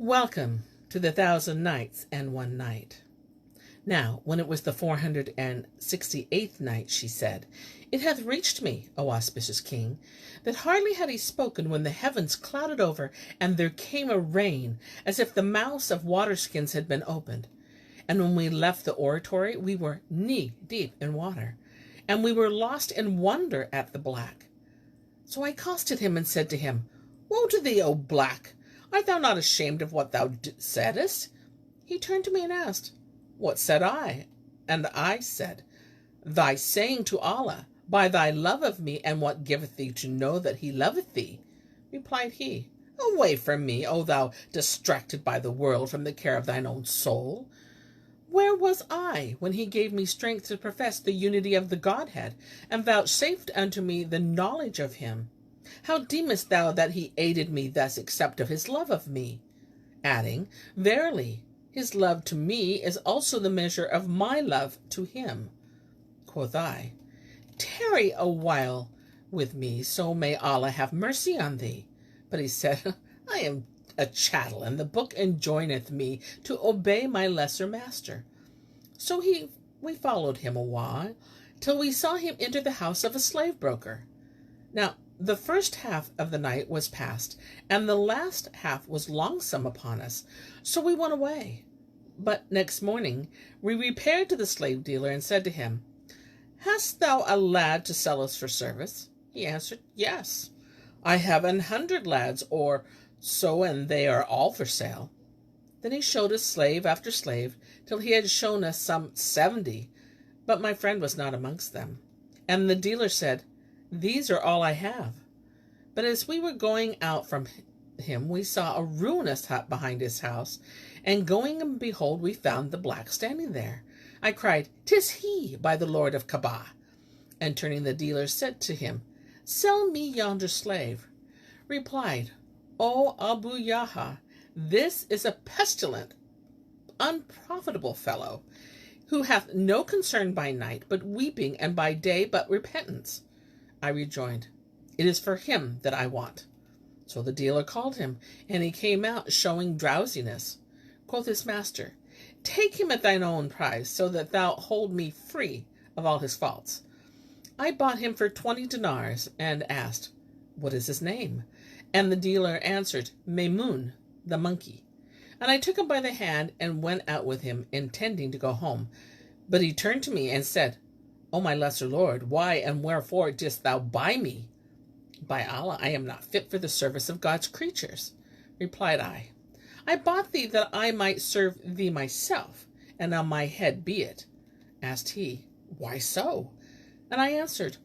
Welcome to the 1000 Nights and 1 Night. Now, when it was the 468th night, she said, It hath reached me, O auspicious king, that hardly had he spoken when the heavens clouded over, and there came a rain, as if the mouths of waterskins had been opened. And when we left the oratory, we were knee-deep in water, and we were lost in wonder at the black. So I accosted him and said to him, Woe to thee, O black! Art thou not ashamed of what thou saidst? He turned to me and asked, What said I? And I said, Thy saying to Allah, By thy love of me, and what giveth thee to know that he loveth thee? Replied he, Away from me, O thou distracted by the world from the care of thine own soul. Where was I when he gave me strength to profess the unity of the Godhead, and vouchsafed unto me the knowledge of him? How deemest thou that he aided me thus, except of his love of me? Adding, Verily, his love to me is also the measure of my love to him. Quoth I, Tarry a while with me, so may Allah have mercy on thee. But he said, I am a chattel, and the book enjoineth me to obey my lesser master. So we followed him a while, till we saw him enter the house of a slave broker. Now the first half of the night was past, and the last half was longsome upon us, so we went away. But next morning we repaired to the slave dealer, and said to him, Hast thou a lad to sell us for service? He answered, Yes, I have 100 lads, or so, and they are all for sale. Then he showed us slave after slave, till he had shown us some 70, but my friend was not amongst them. And the dealer said, These are all I have. But as we were going out from him, we saw a ruinous hut behind his house, and going and behold, we found the black standing there. I cried, 'Tis he, by the Lord of Kaaba. And turning the dealer said to him, Sell me yonder slave. Replied, O Abu Yaha, this is a pestilent, unprofitable fellow, who hath no concern by night but weeping, and by day but repentance. I rejoined, It is for him that I want. So the dealer called him, and he came out showing drowsiness. Quoth his master, Take him at thine own price, so that thou hold me free of all his faults. I bought him for 20 dinars, and asked, What is his name? And the dealer answered, Maymun, the monkey. And I took him by the hand, and went out with him, intending to go home. But he turned to me and said, O my lesser lord, why and wherefore didst thou buy me? By Allah, I am not fit for the service of God's creatures. Replied I bought thee that I might serve thee myself, and on my head be it. Asked he, Why so? And I answered,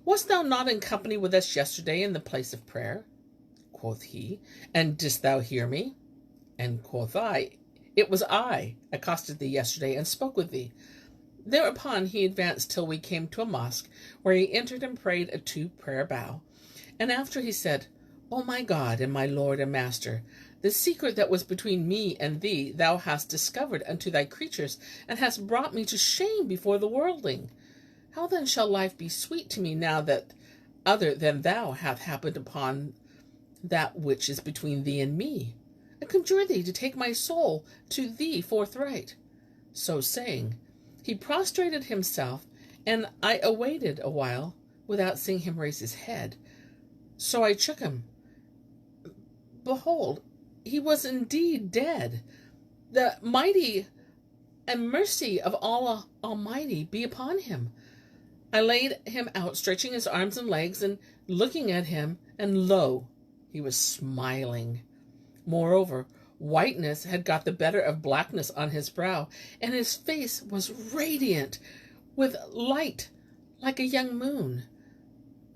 Wast thou not in company with us yesterday in the place of prayer? Quoth he, And didst thou hear me? And quoth I, It was I accosted thee yesterday, and spoke with thee. Thereupon he advanced till we came to a mosque, where he entered and prayed a 2-prayer bow. And after he said, O my God, and my Lord and Master, the secret that was between me and thee thou hast discovered unto thy creatures, and hast brought me to shame before the worldling. How then shall life be sweet to me now that other than thou hath happened upon that which is between thee and me? I conjure thee to take my soul to thee forthright. So saying, he prostrated himself, and I awaited a while without seeing him raise his head. So I shook him. Behold, he was indeed dead. The mighty and mercy of Allah Almighty be upon him. I laid him out, stretching his arms and legs, and looking at him, and lo, he was smiling. Moreover, whiteness had got the better of blackness on his brow, and his face was radiant with light like a young moon.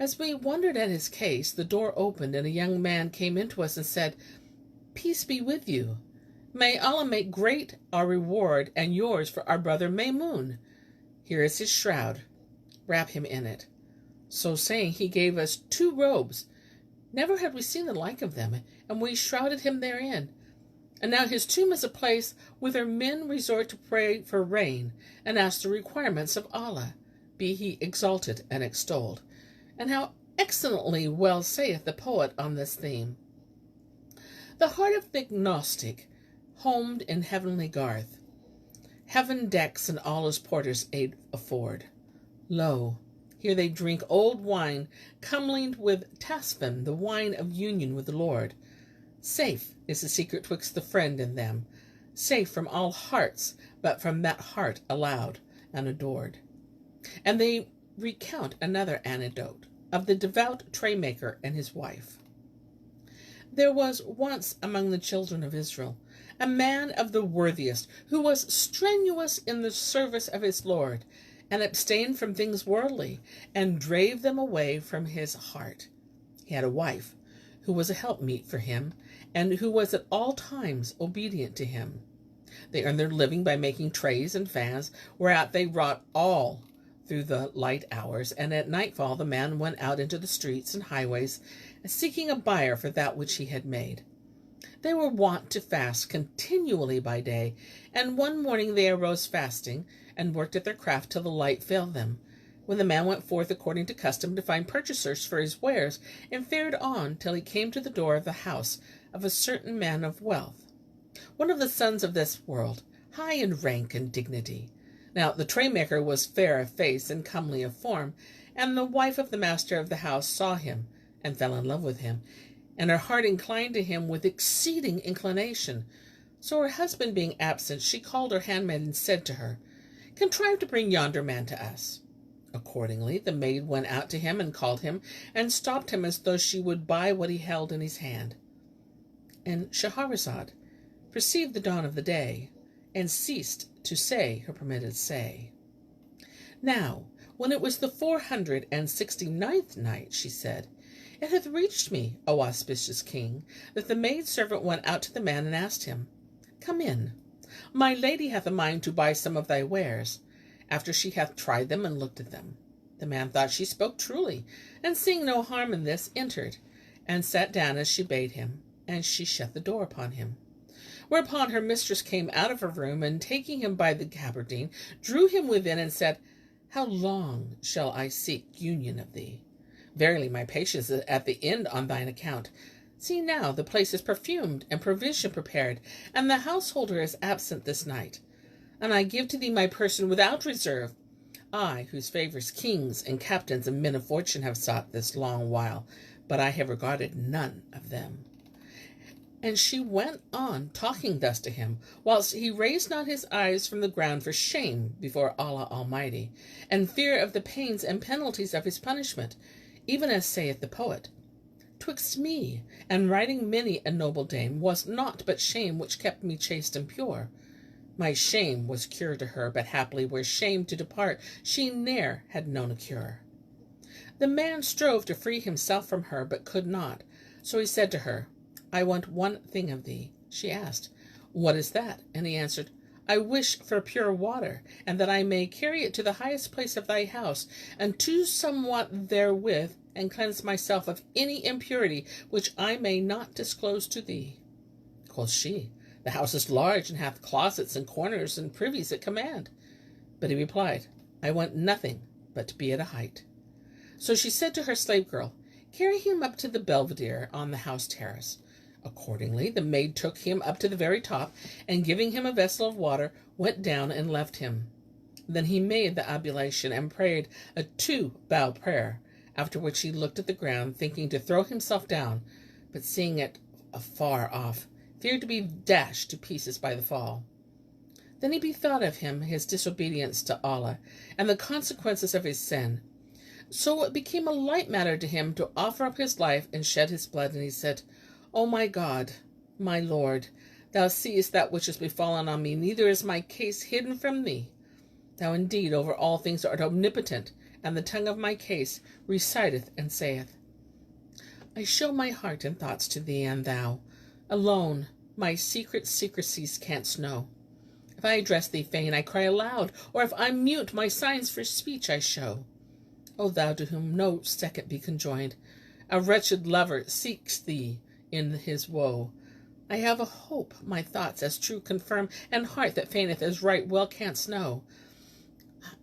As we wondered at his case, the door opened, and a young man came into us and said, Peace be with you. May Allah make great our reward and yours for our brother Maymun. Here is his shroud. Wrap him in it. So saying, he gave us 2 robes. Never had we seen the like of them, and we shrouded him therein. And now his tomb is a place whither men resort to pray for rain, and ask the requirements of Allah, be he exalted and extolled. And how excellently well saith the poet on this theme. The heart of the agnostic homed in heavenly garth. Heaven decks and all his porters aid afford. Lo, here they drink old wine, commingled with tasfin, the wine of union with the Lord. Safe is the secret twixt the friend and them, safe from all hearts, but from that heart allowed and adored. And they recount another anecdote of the devout tray-maker and his wife. There was once among the children of Israel a man of the worthiest, who was strenuous in the service of his Lord, and abstained from things worldly, and drave them away from his heart. He had a wife, who was a helpmeet for him, and who was at all times obedient to him. They earned their living by making trays and fans, whereat they wrought all through the light hours, and at nightfall the man went out into the streets and highways, seeking a buyer for that which he had made. They were wont to fast continually by day, and one morning they arose fasting, and worked at their craft till the light failed them, when the man went forth according to custom to find purchasers for his wares, and fared on till he came to the door of the house of a certain man of wealth, one of the sons of this world, high in rank and dignity. Now the tray-maker was fair of face and comely of form, and the wife of the master of the house saw him, and fell in love with him, and her heart inclined to him with exceeding inclination. So her husband being absent, she called her handmaid and said to her, Contrive to bring yonder man to us. Accordingly the maid went out to him and called him, and stopped him as though she would buy what he held in his hand. And Scheherazade perceived the dawn of the day, and ceased to say her permitted say. Now, when it was the 469th night, she said, It hath reached me, O auspicious king, that the maidservant went out to the man and asked him, Come in. My lady hath a mind to buy some of thy wares, after she hath tried them and looked at them. The man thought she spoke truly, and seeing no harm in this, entered, and sat down as she bade him, and she shut the door upon him. Whereupon her mistress came out of her room, and taking him by the gaberdine, drew him within, and said, How long shall I seek union of thee? Verily my patience is at the end on thine account. See now, the place is perfumed, and provision prepared, and the householder is absent this night. And I give to thee my person without reserve, I, whose favours kings and captains and men of fortune have sought this long while, but I have regarded none of them. And she went on talking thus to him, whilst he raised not his eyes from the ground for shame before Allah Almighty, and fear of the pains and penalties of his punishment, even as saith the poet, Twixt me and writing many a noble dame was naught but shame which kept me chaste and pure. My shame was cure to her, but haply were shame to depart, she ne'er had known a cure. The man strove to free himself from her, but could not. So he said to her, I want one thing of thee. She asked, What is that? And he answered, I wish for pure water, and that I may carry it to the highest place of thy house, and to somewhat therewith, and cleanse myself of any impurity which I may not disclose to thee. Quoth she, The house is large, and hath closets and corners and privies at command. But he replied, I want nothing but to be at a height. So she said to her slave girl, Carry him up to the belvedere on the house terrace. Accordingly, the maid took him up to the very top, and giving him a vessel of water, went down and left him. Then he made the oblation and prayed a 2-bow prayer, after which he looked at the ground, thinking to throw himself down, but seeing it afar off, feared to be dashed to pieces by the fall. Then he bethought of him his disobedience to Allah, and the consequences of his sin. So it became a light matter to him to offer up his life and shed his blood, and he said, O my God, my Lord, thou seest that which is befallen on me, neither is my case hidden from thee. Thou indeed over all things art omnipotent, and the tongue of my case reciteth and saith, I show my heart and thoughts to thee, and thou alone my secret secrecies canst know. If I address thee fain, I cry aloud, or if I'm mute, my signs for speech I show. O thou to whom no second be conjoined, a wretched lover seeks thee in his woe. I have a hope my thoughts as true confirm, and heart that fainteth as right well canst know.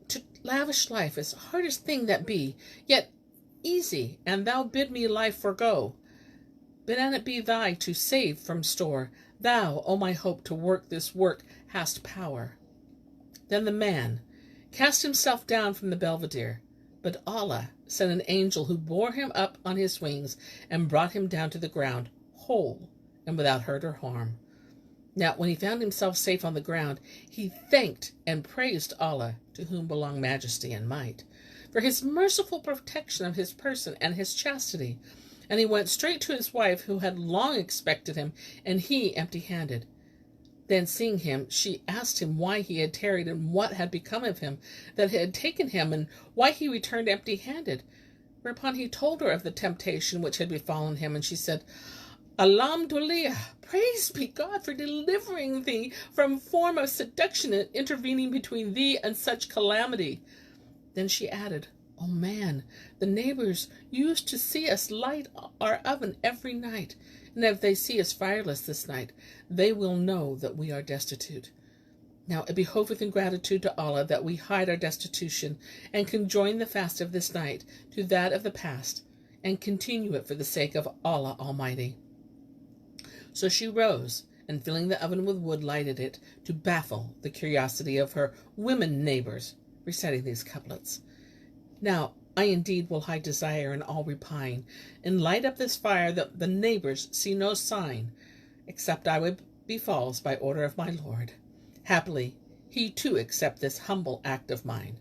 To lavish life is hardest thing that be, yet easy, and thou bid me life forego. But an it be thy to save from store, Thou, O my hope, to work this work, hast power. Then the man cast himself down from the belvedere, but Allah sent an angel who bore him up on his wings and brought him down to the ground, whole and without hurt or harm. Now, when he found himself safe on the ground, he thanked and praised Allah, to whom belong majesty and might, for his merciful protection of his person and his chastity. And he went straight to his wife, who had long expected him, and he empty-handed. Then, seeing him, she asked him why he had tarried, and what had become of him that had taken him, and why he returned empty-handed. Whereupon he told her of the temptation which had befallen him, and she said, Alhamdulillah, praise be God for delivering thee from form of seduction and intervening between thee and such calamity. Then she added, O man, the neighbors used to see us light our oven every night, and if they see us fireless this night, they will know that we are destitute. Now it behoveth in gratitude to Allah that we hide our destitution, and conjoin the fast of this night to that of the past, and continue it for the sake of Allah Almighty. So she rose, and filling the oven with wood, lighted it, to baffle the curiosity of her women neighbors, reciting these couplets. Now I indeed will hide desire and all repine, and light up this fire that the neighbors see no sign, except I would befalls by order of my Lord. Happily he too accept this humble act of mine.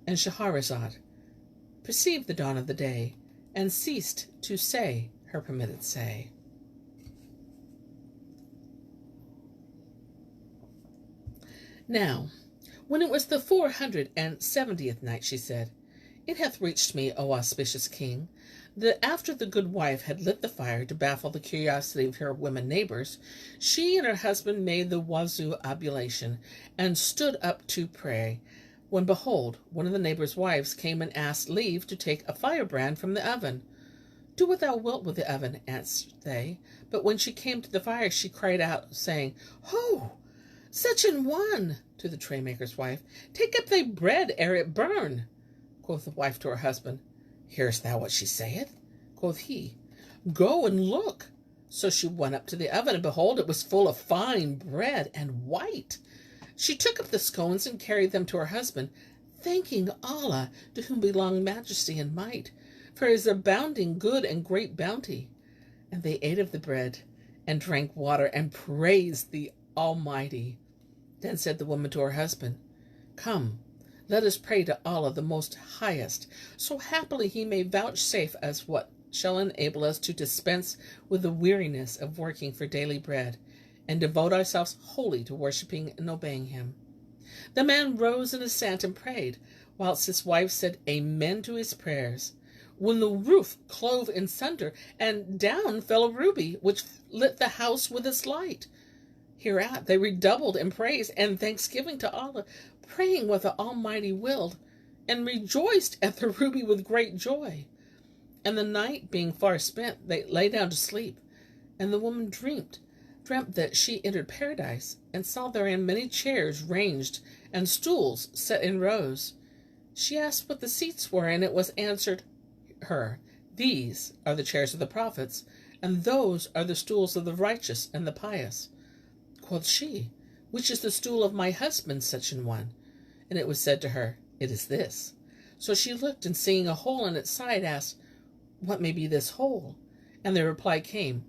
And Shahrazad perceived the dawn of the day, and ceased to say her permitted say. Now, when it was the 470th night, she said, It hath reached me, O auspicious king, that after the good wife had lit the fire to baffle the curiosity of her women neighbors, she and her husband made the wuzu oblation, and stood up to pray, when behold, one of the neighbors' wives came and asked leave to take a firebrand from the oven. Do what thou wilt with the oven, answered they. But when she came to the fire, she cried out, saying, Ho! Such an one, to the tray-maker's wife, take up thy bread ere it burn. Quoth the wife to her husband, Hearest thou what she saith? Quoth he, Go and look. So she went up to the oven, and behold, it was full of fine bread, and white. She took up the scones and carried them to her husband, thanking Allah, to whom belong majesty and might, for his abounding good and great bounty. And they ate of the bread, and drank water, and praised the Almighty. Then said the woman to her husband, Come, let us pray to Allah the Most Highest, so happily he may vouchsafe us what shall enable us to dispense with the weariness of working for daily bread, and devote ourselves wholly to worshipping and obeying him. The man rose in assent and prayed, whilst his wife said Amen to his prayers, when the roof clove in sunder, and down fell a ruby, which lit the house with its light. Hereat they redoubled in praise and thanksgiving to Allah, praying what the Almighty willed, and rejoiced at the ruby with great joy. And the night being far spent, they lay down to sleep, and the woman dreamt that she entered paradise, and saw therein many chairs ranged, and stools set in rows. She asked what the seats were, and it was answered her, These are the chairs of the prophets, and those are the stools of the righteous and the pious. Quoth she, Which is the stool of my husband, such an one? And it was said to her, It is this. So she looked, and seeing a hole in its side, asked, What may be this hole? And the reply came,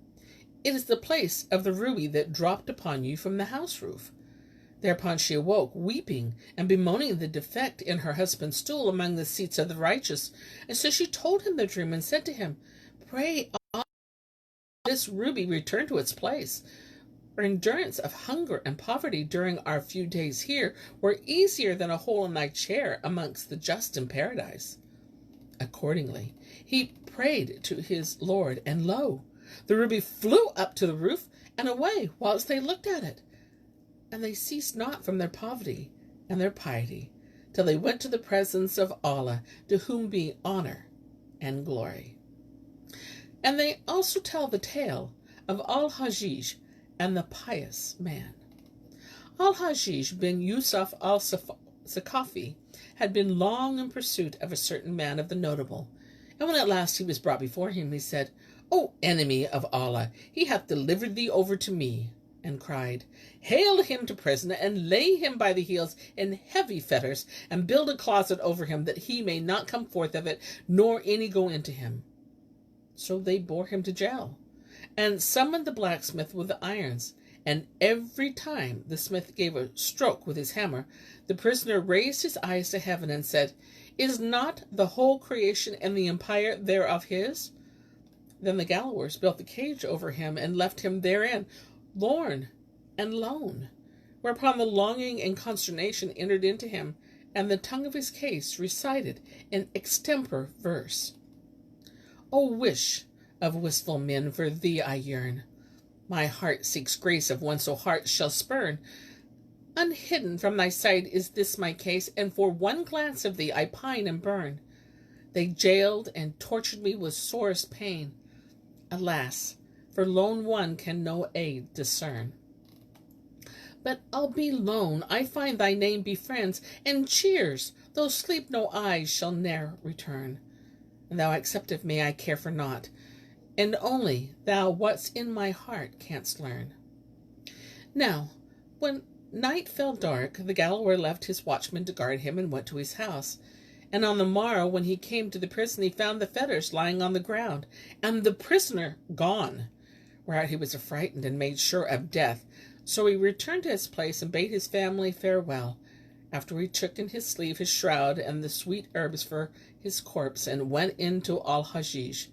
It is the place of the ruby that dropped upon you from the house roof. Thereupon she awoke, weeping, and bemoaning the defect in her husband's stool among the seats of the righteous. And so she told him the dream, and said to him, Pray Allah, this ruby return to its place. Our endurance of hunger and poverty during our few days here were easier than a hole in thy chair amongst the just in paradise. Accordingly, he prayed to his Lord, and lo, the ruby flew up to the roof and away whilst they looked at it. And they ceased not from their poverty and their piety, till they went to the presence of Allah, to whom be honor and glory. And they also tell the tale of Al-Hijjaj and the Pious Man. Al-Hijjaj bin Yusuf al-Saqafi had been long in pursuit of a certain man of the notable, and when at last he was brought before him, he said, O enemy of Allah, he hath delivered thee over to me, and cried, Hale him to prison, and lay him by the heels in heavy fetters, and build a closet over him, that he may not come forth of it, nor any go into him. So they bore him to jail, and summoned the blacksmith with the irons, and every time the smith gave a stroke with his hammer, the prisoner raised his eyes to heaven and said, Is not the whole creation and the empire thereof his? Then the gallowers built the cage over him, and left him therein, lorn and lone, whereupon the longing and consternation entered into him, and the tongue of his case recited in extempore verse. O wish of wistful men, for thee I yearn. My heart seeks grace of one so heart shall spurn. Unhidden from thy sight is this my case, and for one glance of thee I pine and burn. They jailed and tortured me with sorest pain. Alas, for lone one can no aid discern. But I'll be lone, I find thy name befriends, and cheers, though sleep no eyes shall ne'er return. And thou accept of me I care for naught, and only thou what's in my heart canst learn. Now, when night fell dark, the gallower left his watchman to guard him, and went to his house. And on the morrow, when he came to the prison, he found the fetters lying on the ground, and the prisoner gone, whereat he was affrighted and made sure of death. So he returned to his place, and bade his family farewell. After he took in his sleeve his shroud and the sweet herbs for his corpse, and went into Al-Hijjaj.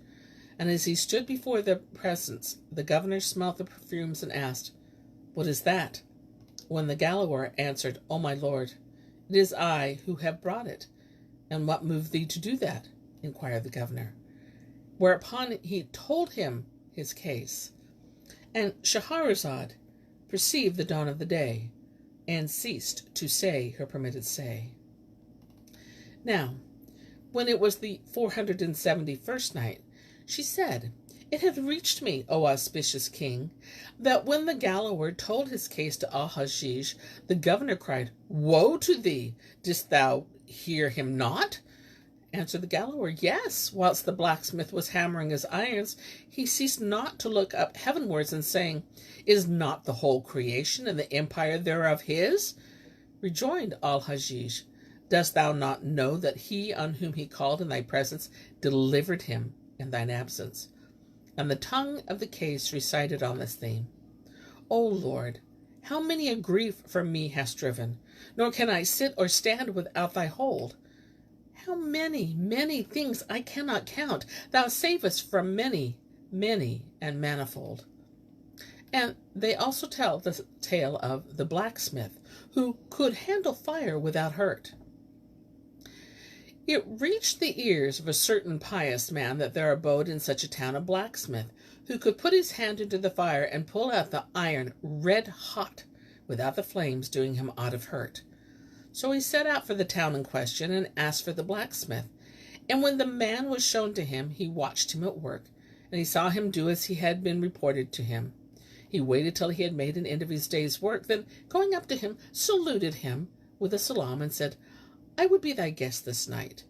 And as he stood before the presence, the governor smelt the perfumes, and asked, What is that? When the gallower answered, O my lord, it is I who have brought it. And what moved thee to do that? Inquired the governor. Whereupon he told him his case. And Shahrazad perceived the dawn of the day, and ceased to say her permitted say. Now, when it was the 471st night, she said, It hath reached me, O auspicious king, that when the gallower told his case to Al-Hijjaj, the governor cried, Woe to thee! Didst thou hear him not? Answered the gallower, Yes, whilst the blacksmith was hammering his irons, he ceased not to look up heavenwards, and saying, Is not the whole creation and the empire thereof his? Rejoined Al-Hijjaj, Dost thou not know that he on whom he called in thy presence delivered him in thine absence? And the tongue of the case recited on this theme. O Lord, how many a grief from me hast driven, nor can I sit or stand without thy hold. How many, many things I cannot count, thou savest from many, many and manifold. And they also tell the tale of the blacksmith who could handle fire without hurt. It reached the ears of a certain pious man that there abode in such a town a blacksmith, who could put his hand into the fire and pull out the iron red hot, without the flames doing him aught of hurt. So he set out for the town in question, and asked for the blacksmith. And when the man was shown to him, he watched him at work, and he saw him do as he had been reported to him. He waited till he had made an end of his day's work, then going up to him, saluted him with a salam, and said, I would be thy guest this night.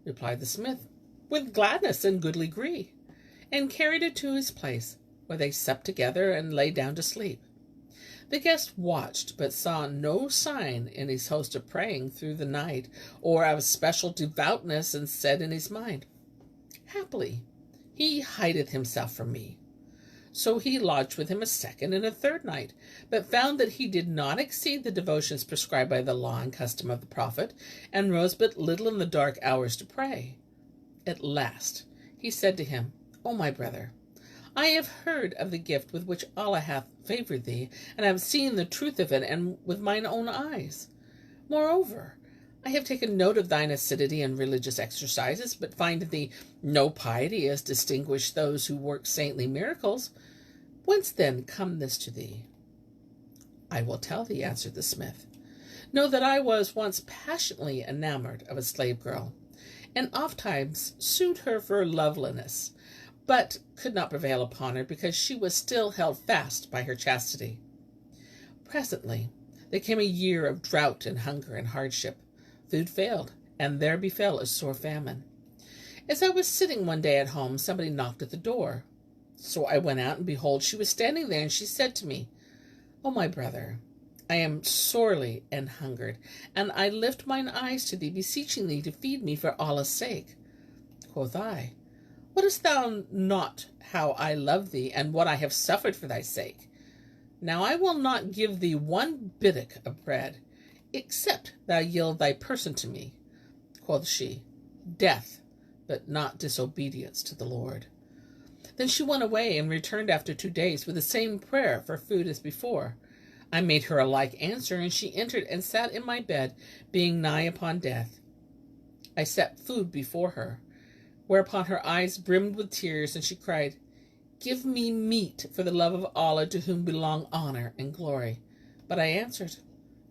Replied the smith, With gladness and goodly gree, and carried it to his place, where they supped together and lay down to sleep. The guest watched, but saw no sign in his host of praying through the night, or of special devoutness, and said in his mind, Haply he hideth himself from me. So he lodged with him a second and a third night, but found that he did not exceed the devotions prescribed by the law and custom of the prophet, and rose but little in the dark hours to pray. At last he said to him, O my brother, I have heard of the gift with which Allah hath favored thee, and have seen the truth of it, and with mine own eyes. Moreover, I have taken note of thine assiduity in religious exercises, but find in thee no piety as distinguish those who work saintly miracles. Whence then come this to thee? I will tell thee, answered the smith. Know that I was once passionately enamored of a slave girl, and ofttimes sued her for loveliness, but could not prevail upon her, because she was still held fast by her chastity. Presently there came a year of drought and hunger and hardship. Food failed, and there befell a sore famine. As I was sitting one day at home, somebody knocked at the door. So I went out, and behold, she was standing there, and she said to me, O my brother, I am sorely an hungered, and I lift mine eyes to thee, beseeching thee to feed me for Allah's sake. Quoth I, Wouldst thou not how I love thee, and what I have suffered for thy sake? Now I will not give thee one bittock of bread, except thou yield thy person to me. Quoth she, Death, but not disobedience to the Lord. Then she went away, and returned after 2 days with the same prayer for food as before. I made her a like answer, and she entered and sat in my bed, being nigh upon death. I set food before her, whereupon her eyes brimmed with tears, and she cried, Give me meat, for the love of Allah, to whom belong honor and glory. But I answered,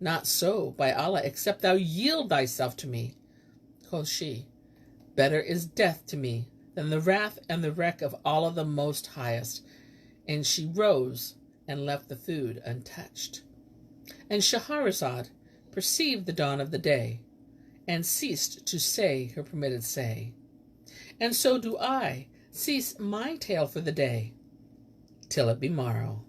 Not so, by Allah, except thou yield thyself to me. Quoth she, Better is death to me than the wrath and the wreck of Allah the Most Highest. And she rose and left the food untouched. And Shahrazad perceived the dawn of the day, and ceased to say her permitted say. And so do I cease my tale for the day, till it be morrow.